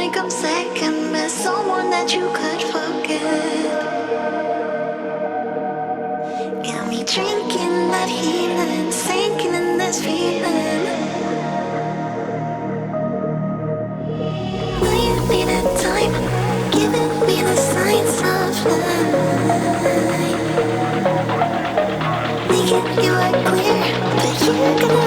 like I'm second best, someone that you could forget. Got me drinking that healing, sinking in this feeling. Will you be the time, giving me the signs of life? Making you are clear, but you're gonna